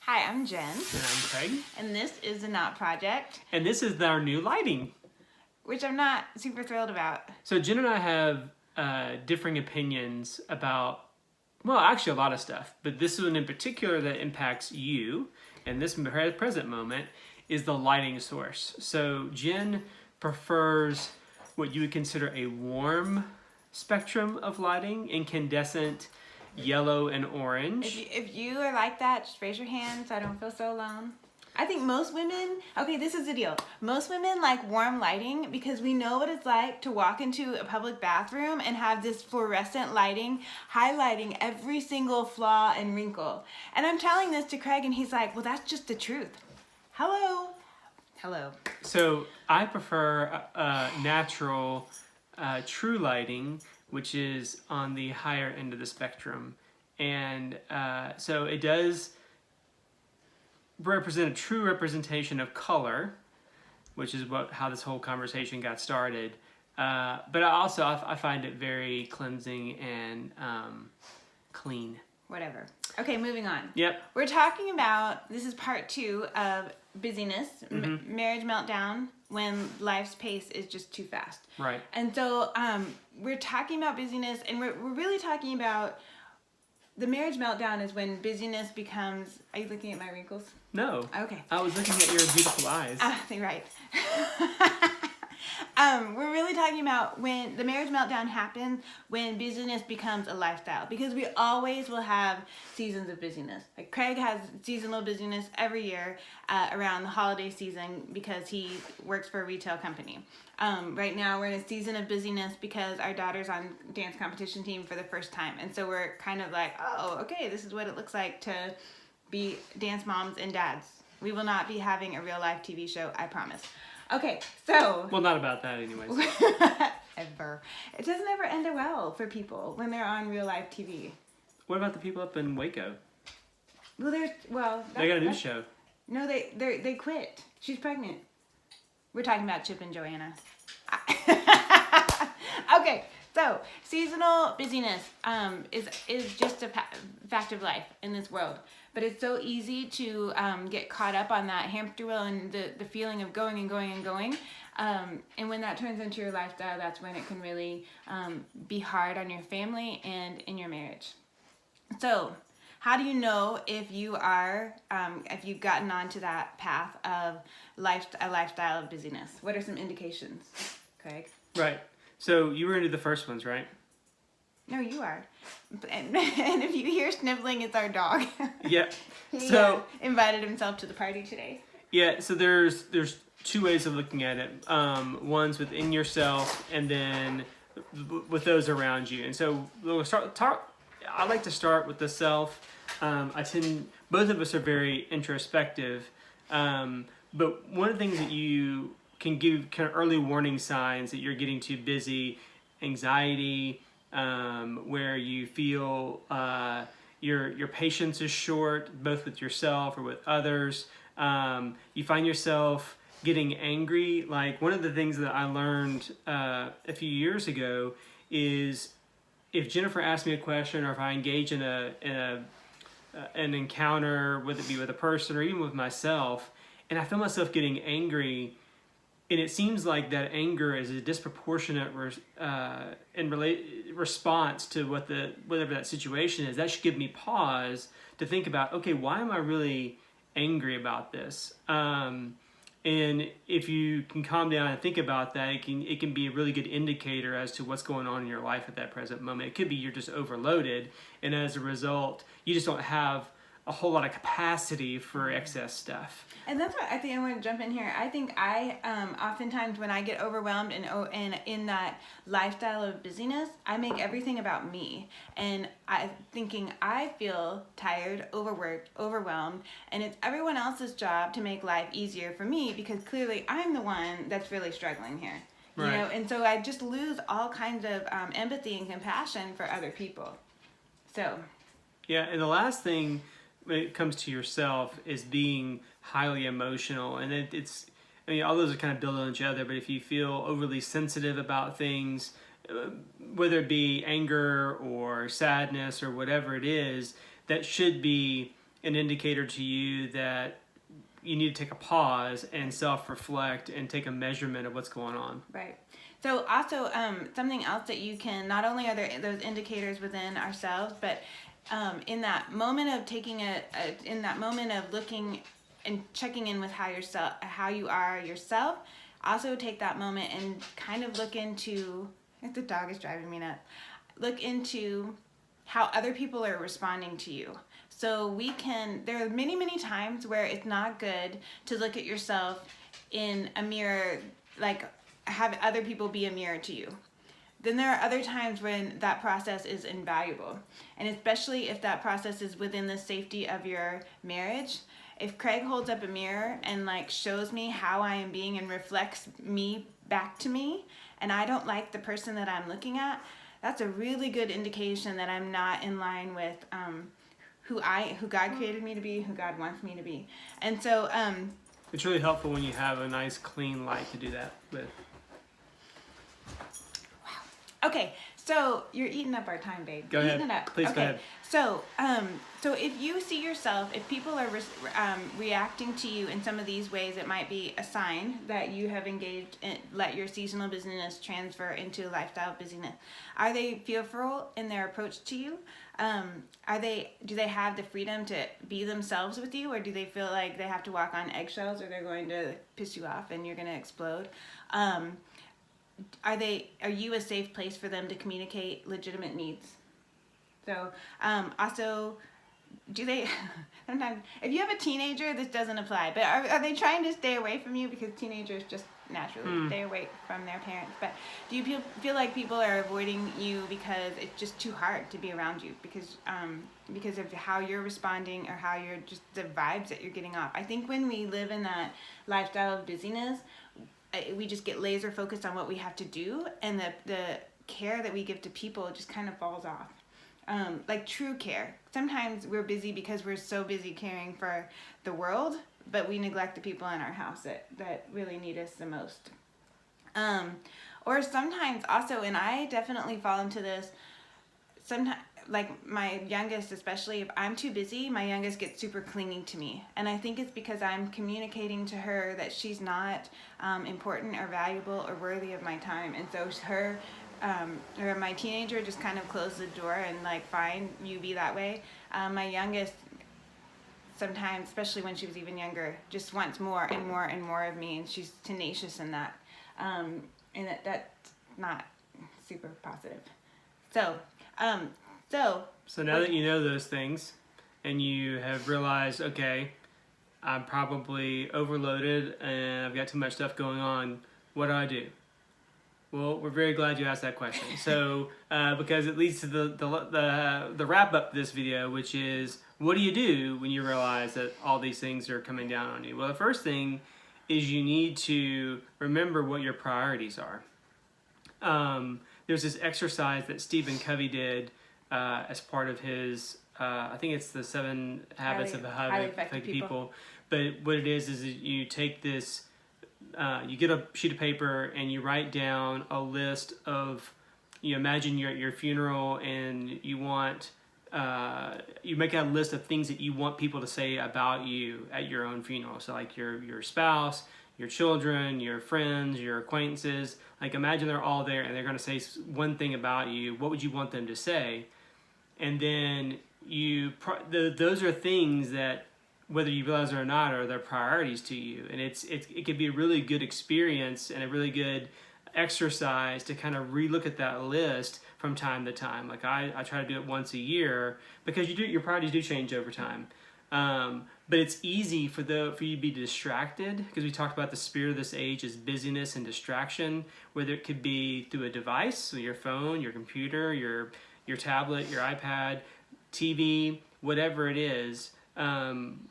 Hi, I'm Jen. And I'm Craig. And this is the Knot Project. And this is our new lighting. Which I'm not super thrilled about. So Jen and I have differing opinions about, well, actually a lot of stuff. But this one in particular that impacts you, and this present moment, is the lighting source. So Jen prefers what you would consider a warm spectrum of lighting, incandescent, yellow and orange. If you are like that, just raise your hand so I don't feel so alone. I think most women, okay, this is the deal. Most women like warm lighting because we know what it's like to walk into a public bathroom and have this fluorescent lighting highlighting every single flaw and wrinkle. And I'm telling this to Craig and he's like, well, that's just the truth. Hello. So I prefer natural, true lighting, which is on the higher end of the spectrum. And so it does represent a true representation of color, which is how this whole conversation got started. But I find it very cleansing and clean. Whatever. Okay, moving on. Yep. We're talking about, this is part 2 of Busyness, marriage meltdown, when life's pace is just too fast. Right. And so we're talking about busyness, and we're really talking about the marriage meltdown is when busyness becomes, are you looking at my wrinkles? No. Okay. I was looking at your beautiful eyes. Right. We're really talking about when the marriage meltdown happens, when busyness becomes a lifestyle. Because we always will have seasons of busyness. Like Craig has seasonal busyness every year around the holiday season because he works for a retail company. Right now we're in a season of busyness because our daughter's on dance competition team for the first time. And so we're kind of like, oh, okay, this is what it looks like to be dance moms and dads. We will not be having a real life TV show, I promise. Okay, so... Well, not about that anyways. Ever. It doesn't ever end well for people when they're on real life TV. What about the people up in Waco? Well, they got a new show. No, they quit. She's pregnant. We're talking about Chip and Joanna. Okay, so seasonal busyness is just a fact of life in this world. But it's so easy to get caught up on that hamster wheel and the feeling of going and going and going. And when that turns into your lifestyle, that's when it can really be hard on your family and in your marriage. So how do you know if you are, if you've gotten onto that path of a lifestyle of busyness? What are some indications, Craig? Right. So you were into the first ones, right? No, you are. And if you hear sniveling, it's our dog. Yeah. He So invited himself to the party today. Yeah. So there's two ways of looking at it. One's within yourself, and then with those around you. And so we'll I like to start with the self. Both of us are very introspective, but one of the things that you can give kind of early warning signs that you're getting too busy, anxiety, where you feel your patience is short, both with yourself or with others. You find yourself getting angry. Like one of the things that I learned a few years ago is if Jennifer asks me a question or if I engage in an encounter, whether it be with a person or even with myself, and I feel myself getting angry, and it seems like that anger is a disproportionate response to whatever that situation is. That should give me pause to think about, okay, why am I really angry about this? And if you can calm down and think about that, it can be a really good indicator as to what's going on in your life at that present moment. It could be you're just overloaded, and as a result, you just don't have a whole lot of capacity for excess stuff. And that's what I think I want to jump in here. I think oftentimes when I get overwhelmed and in that lifestyle of busyness, I make everything about me. And I feel tired, overworked, overwhelmed, and it's everyone else's job to make life easier for me because clearly I'm the one that's really struggling here. Right. You know, and so I just lose all kinds of empathy and compassion for other people. So. Yeah, and the last thing when it comes to yourself is being highly emotional, and all those are kind of built on each other, but if you feel overly sensitive about things, whether it be anger or sadness or whatever it is, that should be an indicator to you that you need to take a pause and self-reflect and take a measurement of what's going on. Right. So also, something else that you can, not only are there those indicators within ourselves, but in that moment of in that moment of looking and checking in with how you are yourself, also take that moment and kind of look into, if the dog is driving me nuts, look into how other people are responding to you. So there are many, many times where it's not good to look at yourself in a mirror, like have other people be a mirror to you. Then there are other times when that process is invaluable. And especially if that process is within the safety of your marriage. If Craig holds up a mirror and like shows me how I am being and reflects me back to me, and I don't like the person that I'm looking at, that's a really good indication that I'm not in line with who God created me to be, who God wants me to be. And so it's really helpful when you have a nice clean light to do that with. Okay, so you're eating up our time, babe. Go ahead. Eating it up. Please okay. go ahead. So if you see yourself, if people are reacting to you in some of these ways, it might be a sign that you have engaged in, let your seasonal busyness transfer into lifestyle busyness. Are they fearful in their approach to you? Do they have the freedom to be themselves with you, or do they feel like they have to walk on eggshells, or they're going to piss you off and you're going to explode? Are you a safe place for them to communicate legitimate needs? So, also, do they, sometimes, if you have a teenager, this doesn't apply, but are they trying to stay away from you because teenagers just naturally stay away from their parents? But do you feel like people are avoiding you because it's just too hard to be around you because of how you're responding or how you're just the vibes that you're getting off? I think when we live in that lifestyle of busyness, we just get laser focused on what we have to do, and the care that we give to people just kind of falls off. Like true care. Sometimes we're busy because we're so busy caring for the world, but we neglect the people in our house that really need us the most. Or sometimes also, and I definitely fall into this, sometimes, like my youngest especially, if I'm too busy, my youngest gets super clingy to me. And I think it's because I'm communicating to her that she's not important or valuable or worthy of my time. And so or my teenager just kind of closed the door and like, fine, you be that way. My youngest sometimes, especially when she was even younger, just wants more and more and more of me, and she's tenacious in that. And that's not super positive. So now that you know those things and you have realized, okay, I'm probably overloaded and I've got too much stuff going on, what do I do? Well, we're very glad you asked that question. So, because it leads to the wrap up of this video, which is, what do you do when you realize that all these things are coming down on you? Well, the first thing is you need to remember what your priorities are. There's this exercise that Stephen Covey did as part of his, I think it's the 7 Habits of Highly Effective People. But what it is you take this, you get a sheet of paper and you write down a list of, you imagine you're at your funeral and you want, you make out a list of things that you want people to say about you at your own funeral. So like your spouse, your children, your friends, your acquaintances. Like imagine they're all there and they're going to say one thing about you. What would you want them to say? And then those are things that, whether you realize it or not, are their priorities to you. And it could be a really good experience and a really good exercise to kind of relook at that list from time to time. Like I try to do it once a year because your priorities do change over time. But it's easy for you to be distracted, because we talked about the spirit of this age is busyness and distraction, whether it could be through a device, so your phone, your computer, your tablet, your iPad, TV, whatever it is.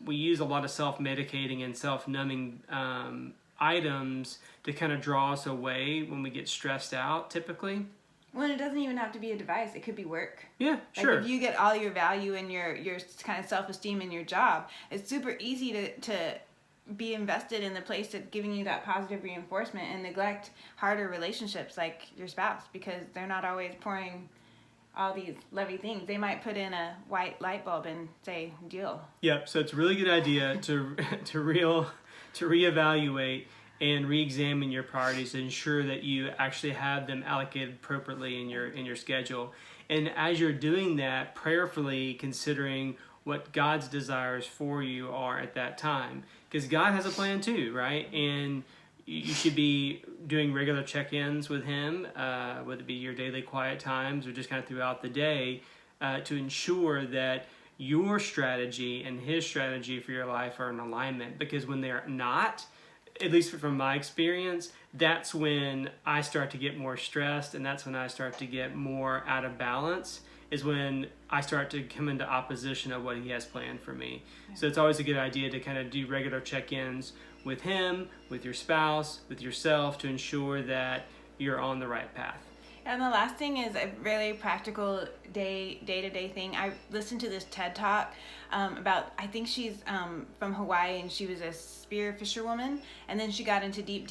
We use a lot of self-medicating and self-numbing items to kind of draw us away when we get stressed out, typically. Well, it doesn't even have to be a device. It could be work. Yeah, sure. Like if you get all your value and your kind of self-esteem in your job, it's super easy to be invested in the place that's giving you that positive reinforcement and neglect harder relationships like your spouse, because they're not always pouring all these lovely things. They might put in a white light bulb and say, deal. Yep. So it's a really good idea to reevaluate and re-examine your priorities to ensure that you actually have them allocated appropriately in your schedule. And as you're doing that, prayerfully considering what God's desires for you are at that time, because God has a plan too, right? And you should be doing regular check-ins with Him, whether it be your daily quiet times or just kind of throughout the day, to ensure that your strategy and His strategy for your life are in alignment. Because when they're not, at least from my experience, that's when I start to get more stressed, and that's when I start to get more out of balance, is when I start to come into opposition of what He has planned for me. Yeah. So it's always a good idea to kind of do regular check-ins with Him, with your spouse, with yourself, to ensure that you're on the right path. And the last thing is a really practical day-to-day thing. I listened to this TED Talk about, I think she's from Hawaii, and she was a spear fisherwoman, and then she got into deep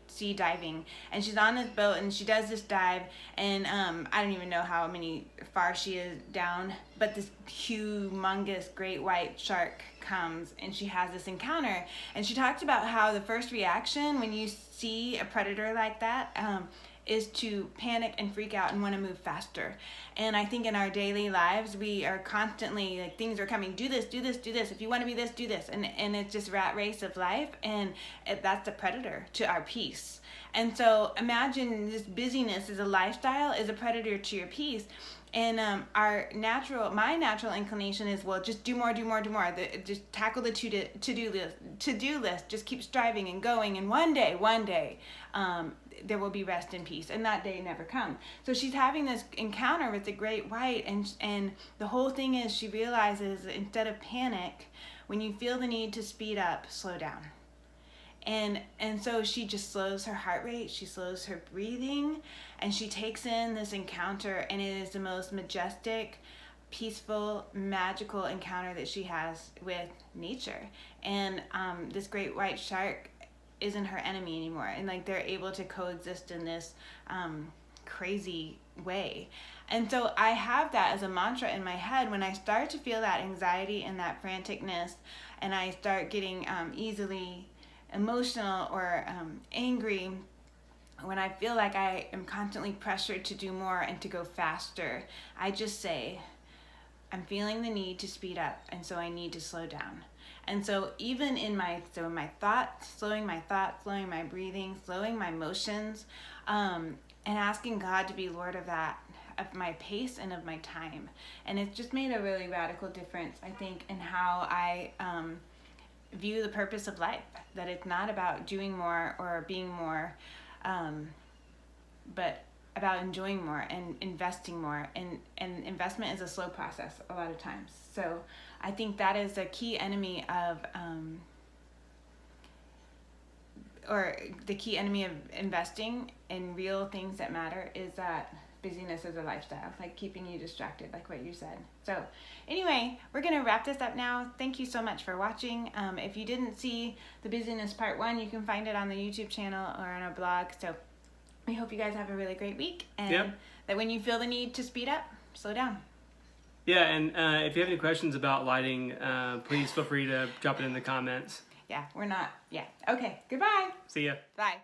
sea diving, and she's on this boat and she does this dive, and I don't even know how many far she is down, but this humongous great white shark comes and she has this encounter, and she talked about how the first reaction when you see a predator like that is to panic and freak out and want to move faster. And I think in our daily lives, we are constantly, like, things are coming, do this, do this, do this. If you want to be this, do this. And it's just rat race of life. And that's the predator to our peace. And so imagine this busyness as a lifestyle is a predator to your peace. And my natural inclination is, well, just do more. Just tackle the to-do list. Just keep striving and going. And one day, there will be rest and peace. And that day never comes. So she's having this encounter with the great white. And the whole thing is, she realizes that instead of panic, when you feel the need to speed up, slow down. And so she just slows her heart rate, she slows her breathing, and she takes in this encounter, and it is the most majestic, peaceful, magical encounter that she has with nature. And this great white shark isn't her enemy anymore, and like they're able to coexist in this crazy way. And so I have that as a mantra in my head when I start to feel that anxiety and that franticness, and I start getting easily emotional or angry, when I feel like I am constantly pressured to do more and to go faster, I just say, I'm feeling the need to speed up, and so I need to slow down. And so even in my thoughts, slowing my breathing, slowing my motions, and asking God to be Lord of that, of my pace and of my time. And it's just made a really radical difference, I think, in how I view the purpose of life, that it's not about doing more or being more, but about enjoying more and investing more, and investment is a slow process a lot of times. So I think that is a key enemy of or the key enemy of investing in real things that matter, is that busyness is a lifestyle, like keeping you distracted, like what you said. So anyway, we're going to wrap this up now. Thank you so much for watching. If you didn't see the busyness part 1, you can find it on the YouTube channel or on our blog. So we hope you guys have a really great week, and that when you feel the need to speed up, slow down. Yeah, and if you have any questions about lighting, please feel free to drop it in the comments. Yeah, we're not. Yeah. Okay. Goodbye. See ya. Bye.